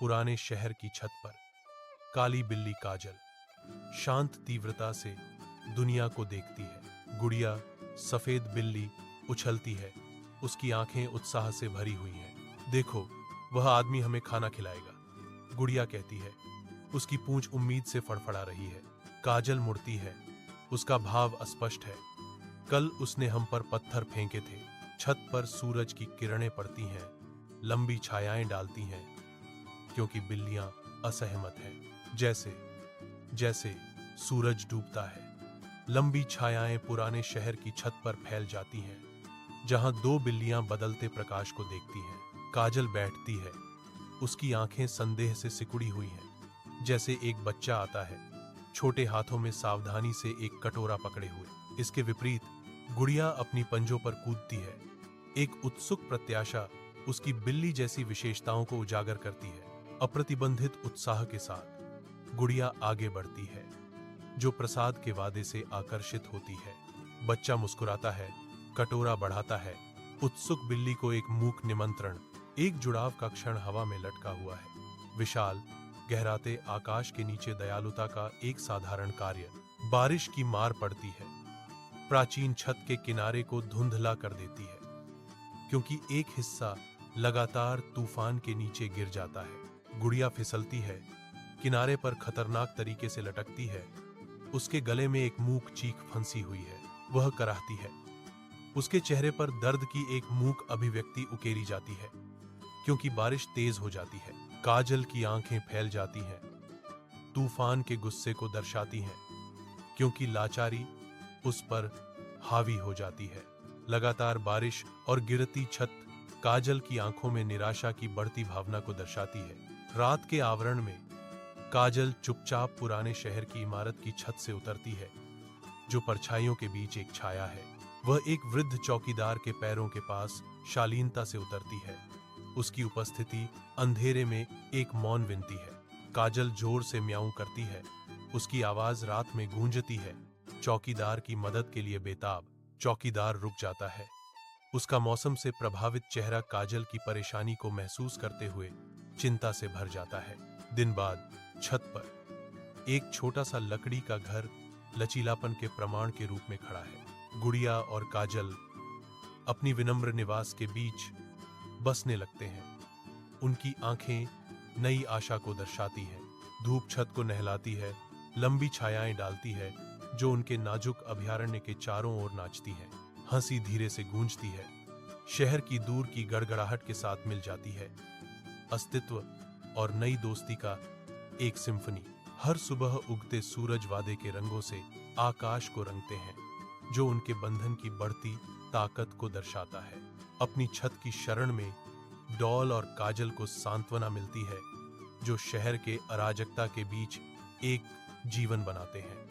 पुराने शहर की छत पर काली बिल्ली काजल शांत तीव्रता से दुनिया को देखती है। गुड़िया सफेद बिल्ली उछलती है, उसकी आंखें उत्साह से भरी हुई हैं। देखो, वह आदमी हमें खाना खिलाएगा, गुड़िया कहती है। उसकी पूंछ उम्मीद से फड़फड़ा रही है। काजल मुड़ती है, उसका भाव अस्पष्ट है। कल उसने हम पर पत्थर फेंके थे। छत पर सूरज की किरणें पड़ती हैं, लंबी छायाएं डालती हैं, क्योंकि बिल्लियां असहमत हैं। जैसे जैसे सूरज डूबता है, लंबी छायाएं पुराने शहर की छत पर फैल जाती हैं, जहां दो बिल्लियां बदलते प्रकाश को देखती हैं। काजल बैठती है, उसकी आंखें संदेह से सिकुड़ी हुई हैं, जैसे एक बच्चा आता है, छोटे हाथों में सावधानी से एक कटोरा पकड़े हुए। इसके विपरीत गुड़िया अपनी पंजों पर कूदती है। एक उत्सुक प्रत्याशा उसकी बिल्ली जैसी विशेषताओं को उजागर करती है। अप्रतिबंधित उत्साह के साथ गुड़िया आगे बढ़ती है, जो प्रसाद के वादे से आकर्षित होती है। बच्चा मुस्कुराता है, कटोरा बढ़ाता है। उत्सुक बिल्ली को एक मूक निमंत्रण, एक जुड़ाव का क्षण हवा में लटका हुआ है। विशाल गहराते आकाश के नीचे दयालुता का एक साधारण कार्य। बारिश की मार पड़ती है, प्राचीन छत के किनारे को धुंधला कर देती है, क्योंकि एक हिस्सा लगातार तूफान के नीचे गिर जाता है। गुड़िया फिसलती है, किनारे पर खतरनाक तरीके से लटकती है। उसके गले में एक मूक चीख फंसी हुई है। वह कराहती है, उसके चेहरे पर दर्द की एक मूक अभिव्यक्ति उकेरी जाती है, क्योंकि बारिश तेज हो जाती है। काजल की आंखें फैल जाती हैं, तूफान के गुस्से को दर्शाती हैं, क्योंकि लाचारी उस पर हावी हो जाती है। लगातार बारिश और गिरती छत काजल की आंखों में निराशा की बढ़ती भावना को दर्शाती है। रात के आवरण में काजल चुपचाप पुराने शहर की इमारत की छत से उतरती है, जो परछाइयों के बीच एक छाया है। वह एक वृद्ध चौकीदार के पैरों के पास शालीनता से उतरती है। उसकी उपस्थिति अंधेरे में एक मौन विनती है। काजल जोर से म्याऊं करती है, उसकी आवाज रात में गूंजती है, चौकीदार की मदद के लिए बेताब। चौकीदार रुक जाता है, उसका मौसम से प्रभावित चेहरा काजल की परेशानी को महसूस करते हुए चिंता से भर जाता है। दिन बाद छत पर एक छोटा सा लकड़ी का घर लचीलापन के प्रमाण के रूप में खड़ा है। गुड़िया और काजल अपनी विनम्र निवास के बीच बसने लगते हैं। उनकी आंखें नई आशा को दर्शाती हैं। धूप छत को नहलाती है, लंबी छायाएं डालती है, जो उनके नाजुक अभयारण्य के चारों ओर नाचती है। हंसी धीरे से गूंजती है, शहर की दूर की गड़गड़ाहट के साथ मिल जाती है। अस्तित्व और नई दोस्ती का एक सिम्फनी। हर सुबह उगते सूरज वादे के रंगों से आकाश को रंगते हैं, जो उनके बंधन की बढ़ती ताकत को दर्शाता है। अपनी छत की शरण में डॉल और काजल को सांत्वना मिलती है, जो शहर के अराजकता के बीच एक जीवन बनाते हैं।